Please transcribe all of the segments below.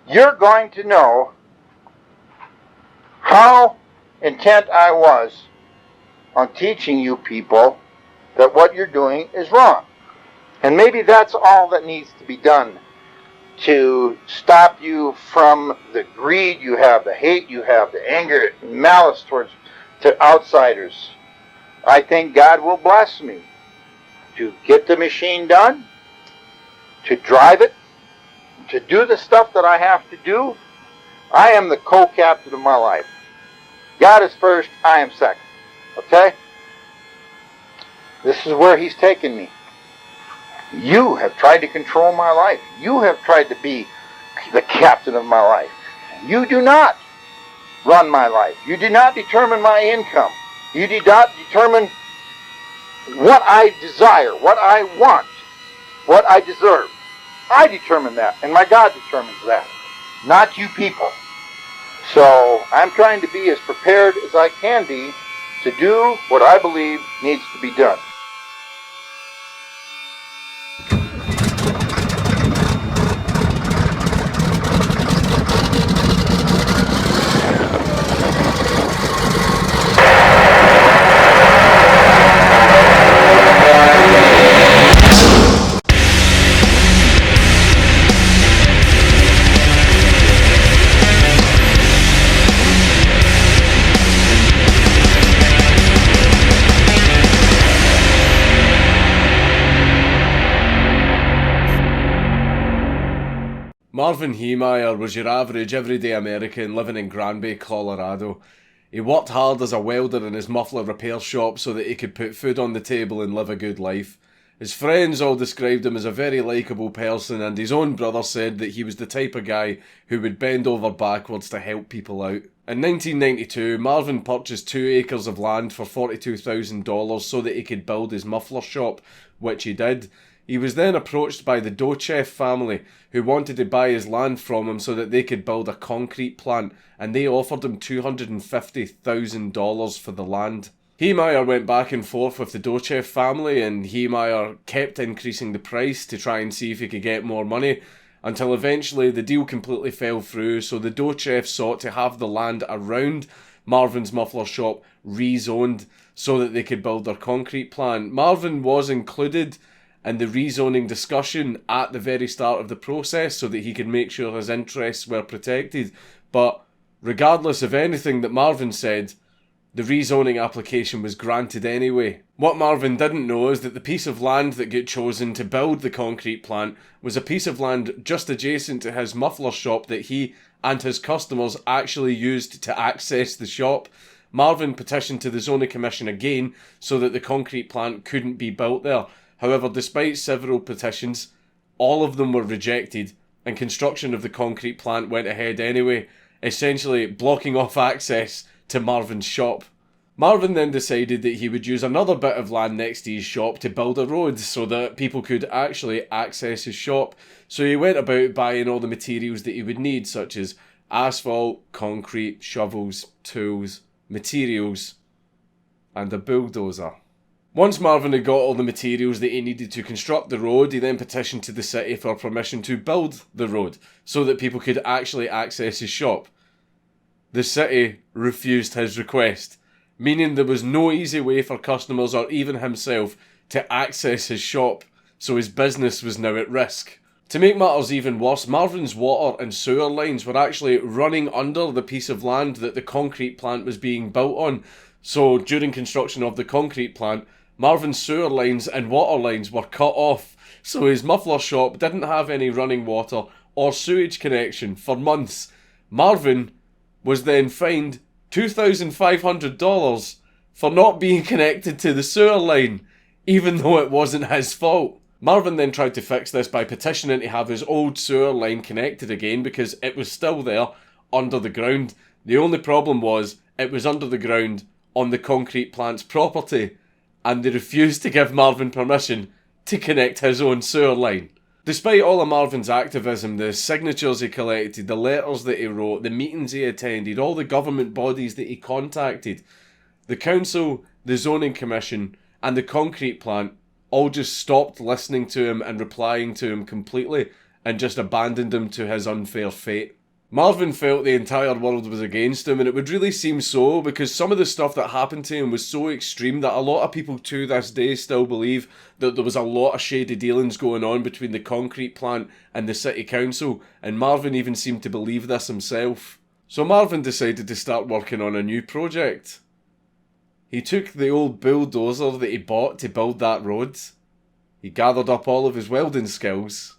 you're going to know how intent I was on teaching you people that what you're doing is wrong. And maybe that's all that needs to be done to stop you from the greed you have, the hate you have, the anger, malice to outsiders. I think God will bless me to get the machine done, to drive it, to do the stuff that I have to do. I am the co-captain of my life. God is first, I am second. Okay? This is where He's taken me. You have tried to control my life. You have tried to be the captain of my life. You do not run my life. You do not determine my income. You do not determine what I desire, what I want, what I deserve. I determine that, and my God determines that, not you people. So I'm trying to be as prepared as I can be to do what I believe needs to be done. Marvin Heemeyer was your average everyday American living in Granby, Colorado. He worked hard as a welder in his muffler repair shop so that he could put food on the table and live a good life. His friends all described him as a very likeable person, and his own brother said that he was the type of guy who would bend over backwards to help people out. In 1992, Marvin purchased 2 acres of land for $42,000 so that he could build his muffler shop, which he did. He was then approached by the Dochev family, who wanted to buy his land from him so that they could build a concrete plant, and they offered him $250,000 for the land. Heemeyer went back and forth with the Dochev family, and Heemeyer kept increasing the price to try and see if he could get more money, until eventually the deal completely fell through, so the Dochevs sought to have the land around Marvin's muffler shop rezoned so that they could build their concrete plant. Marvin was included in the rezoning discussion at the very start of the process so that he could make sure his interests were protected. But regardless of anything that Marvin said, the rezoning application was granted anyway. What Marvin didn't know is that the piece of land that got chosen to build the concrete plant was a piece of land just adjacent to his muffler shop that he and his customers actually used to access the shop. Marvin petitioned to the zoning commission again so that the concrete plant couldn't be built there. However, despite several petitions, all of them were rejected, and construction of the concrete plant went ahead anyway, essentially blocking off access to Marvin's shop. Marvin then decided that he would use another bit of land next to his shop to build a road so that people could actually access his shop. So he went about buying all the materials that he would need, such as asphalt, concrete, shovels, tools, materials, and a bulldozer. Once Marvin had got all the materials that he needed to construct the road, he then petitioned to the city for permission to build the road so that people could actually access his shop. The city refused his request, meaning there was no easy way for customers or even himself to access his shop, so his business was now at risk. To make matters even worse, Marvin's water and sewer lines were actually running under the piece of land that the concrete plant was being built on. So during construction of the concrete plant, Marvin's sewer lines and water lines were cut off, so his muffler shop didn't have any running water or sewage connection for months. Marvin was then fined $2,500 for not being connected to the sewer line, even though it wasn't his fault. Marvin then tried to fix this by petitioning to have his old sewer line connected again because it was still there under the ground. The only problem was it was under the ground on the concrete plant's property, and they refused to give Marvin permission to connect his own sewer line. Despite all of Marvin's activism, the signatures he collected, the letters that he wrote, the meetings he attended, all the government bodies that he contacted, the council, the zoning commission, and the concrete plant all just stopped listening to him and replying to him completely, and just abandoned him to his unfair fate. Marvin felt the entire world was against him, and it would really seem so because some of the stuff that happened to him was so extreme that a lot of people to this day still believe that there was a lot of shady dealings going on between the concrete plant and the city council, and Marvin even seemed to believe this himself. So Marvin decided to start working on a new project. He took the old bulldozer that he bought to build that road, he gathered up all of his welding skills,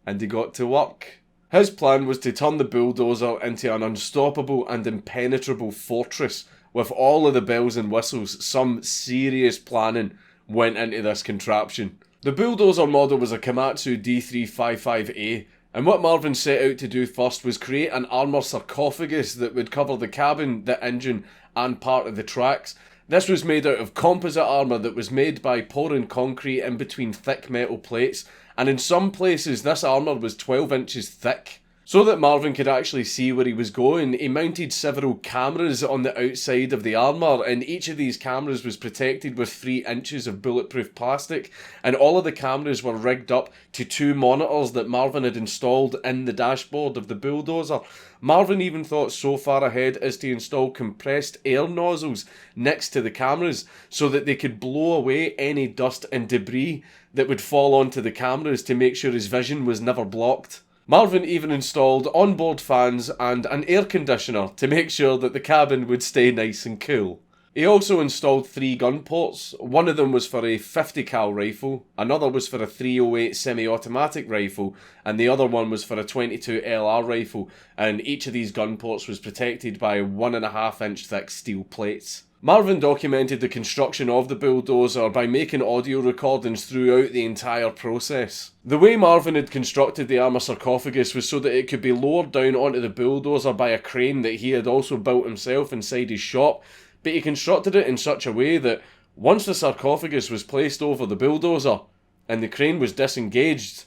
and he got to work. His plan was to turn the bulldozer into an unstoppable and impenetrable fortress with all of the bells and whistles. Some serious planning went into this contraption. The bulldozer model was a Komatsu D355A, and what Marvin set out to do first was create an armour sarcophagus that would cover the cabin, the engine, and part of the tracks. This was made out of composite armour that was made by pouring concrete in between thick metal plates, and in some places this armour was 12 inches thick. So that Marvin could actually see where he was going, he mounted several cameras on the outside of the armour, and each of these cameras was protected with 3 inches of bulletproof plastic, and all of the cameras were rigged up to 2 monitors that Marvin had installed in the dashboard of the bulldozer. Marvin even thought so far ahead as to install compressed air nozzles next to the cameras so that they could blow away any dust and debris that would fall onto the cameras to make sure his vision was never blocked. Marvin even installed onboard fans and an air conditioner to make sure that the cabin would stay nice and cool. He also installed 3 gun ports. One of them was for a 50 cal rifle, another was for a 308 semi-automatic rifle, and the other one was for a 22 LR rifle, and each of these gun ports was protected by 1.5 inch thick steel plates. Marvin documented the construction of the bulldozer by making audio recordings throughout the entire process. The way Marvin had constructed the armour sarcophagus was so that it could be lowered down onto the bulldozer by a crane that he had also built himself inside his shop, but he constructed it in such a way that once the sarcophagus was placed over the bulldozer and the crane was disengaged,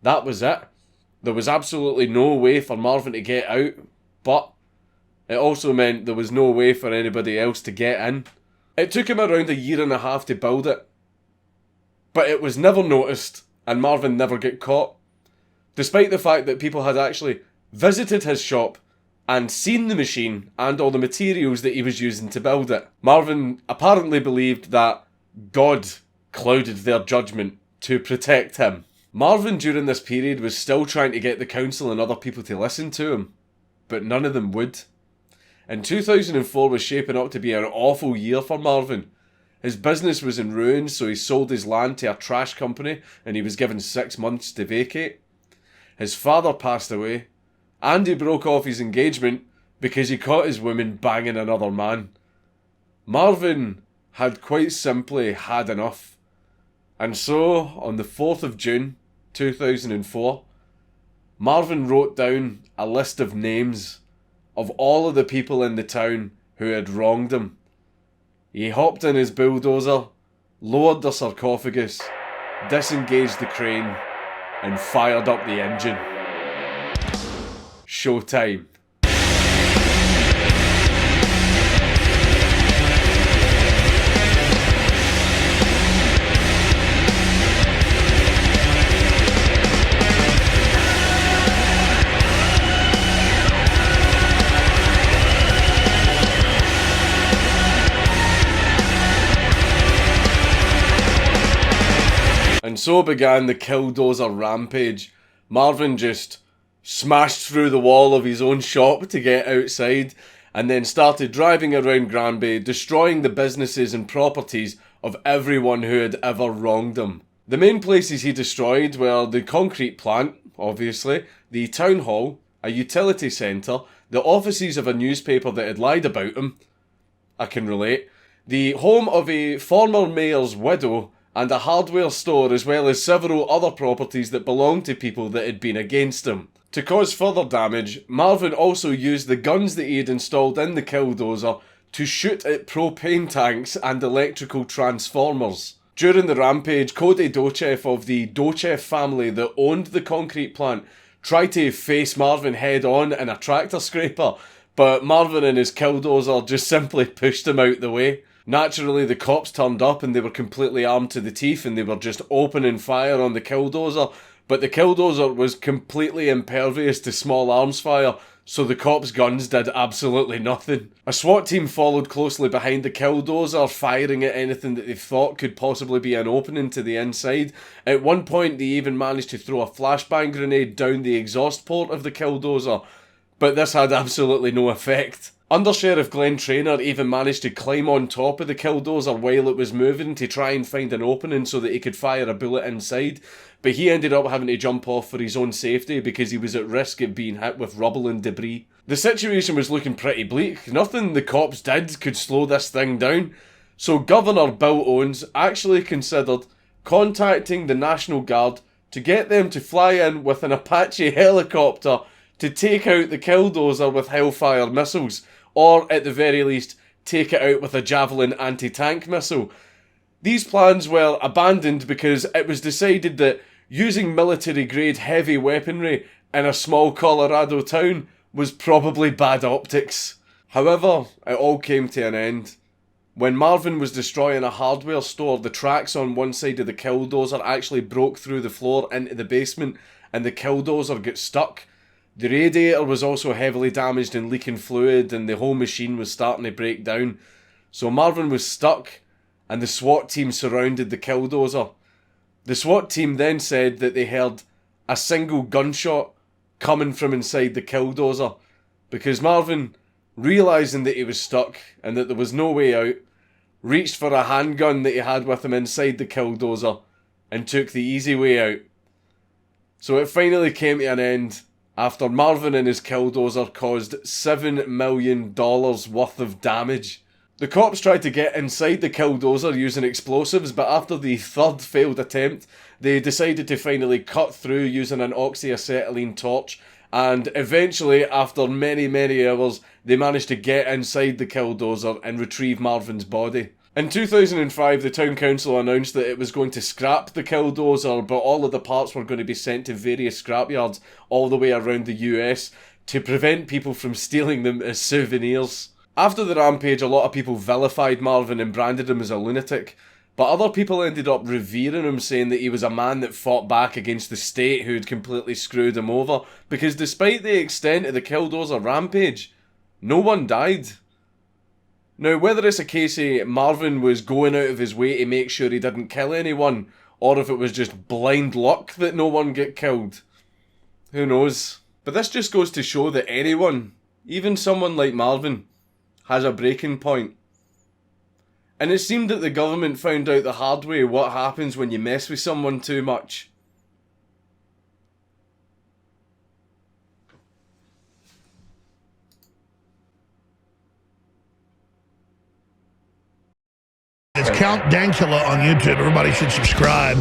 that was it. There was absolutely no way for Marvin to get out, but it also meant there was no way for anybody else to get in. It took him around 1.5 years to build it, but it was never noticed and Marvin never got caught, despite the fact that people had actually visited his shop and seen the machine and all the materials that he was using to build it. Marvin apparently believed that God clouded their judgment to protect him. Marvin during this period was still trying to get the council and other people to listen to him, but none of them would. And 2004 was shaping up to be an awful year for Marvin. His business was in ruins, so he sold his land to a trash company and he was given 6 months to vacate. His father passed away, and he broke off his engagement because he caught his woman banging another man. Marvin had quite simply had enough. And so, on the 4th of June 2004, Marvin wrote down a list of names of all of the people in the town who had wronged him. He hopped in his bulldozer, lowered the sarcophagus, disengaged the crane, and fired up the engine. Showtime. And so began the KillDozer rampage. Marvin just smashed through the wall of his own shop to get outside, and then started driving around Granby, destroying the businesses and properties of everyone who had ever wronged him. The main places he destroyed were the concrete plant, obviously, the town hall, a utility centre, the offices of a newspaper that had lied about him, I can relate, the home of a former mayor's widow, and a hardware store, as well as several other properties that belonged to people that had been against him. To cause further damage, Marvin also used the guns that he had installed in the KillDozer to shoot at propane tanks and electrical transformers. During the rampage, Cody Dochev of the Dochev family that owned the concrete plant tried to face Marvin head on in a tractor scraper, but Marvin and his KillDozer just simply pushed him out the way. Naturally, the cops turned up and they were completely armed to the teeth and they were just opening fire on the KillDozer, but the KillDozer was completely impervious to small arms fire, so the cops' guns did absolutely nothing. A SWAT team followed closely behind the KillDozer, firing at anything that they thought could possibly be an opening to the inside. At one point, they even managed to throw a flashbang grenade down the exhaust port of the KillDozer, but this had absolutely no effect. Undersheriff Glenn Trainor even managed to climb on top of the KillDozer while it was moving to try and find an opening so that he could fire a bullet inside, but he ended up having to jump off for his own safety because he was at risk of being hit with rubble and debris. The situation was looking pretty bleak. Nothing the cops did could slow this thing down, so Governor Bill Owens actually considered contacting the National Guard to get them to fly in with an Apache helicopter to take out the KillDozer with Hellfire missiles, or at the very least, take it out with a Javelin anti-tank missile. These plans were abandoned because it was decided that using military-grade heavy weaponry in a small Colorado town was probably bad optics. However, it all came to an end. When Marvin was destroying a hardware store, the tracks on one side of the KillDozer actually broke through the floor into the basement, and the KillDozer got stuck. The radiator was also heavily damaged and leaking fluid, and the whole machine was starting to break down. So Marvin was stuck, and the SWAT team surrounded the KillDozer. The SWAT team then said that they heard a single gunshot coming from inside the KillDozer, because Marvin, realising that he was stuck and that there was no way out, reached for a handgun that he had with him inside the KillDozer and took the easy way out. So it finally came to an end after Marvin and his KillDozer caused $7 million worth of damage. The cops tried to get inside the KillDozer using explosives, but after the third failed attempt, they decided to finally cut through using an oxyacetylene torch, and eventually, after many hours, they managed to get inside the KillDozer and retrieve Marvin's body. In 2005, the town council announced that it was going to scrap the KillDozer, but all of the parts were going to be sent to various scrapyards all the way around the US to prevent people from stealing them as souvenirs. After the rampage, a lot of people vilified Marvin and branded him as a lunatic, but other people ended up revering him, saying that he was a man that fought back against the state who had completely screwed him over, because despite the extent of the KillDozer rampage, no one died. Now, whether it's a case of Marvin was going out of his way to make sure he didn't kill anyone, or if it was just blind luck that no one get killed, who knows? But this just goes to show that anyone, even someone like Marvin, has a breaking point. And it seemed that the government found out the hard way what happens when you mess with someone too much. It's Count Dankula on YouTube. Everybody should subscribe.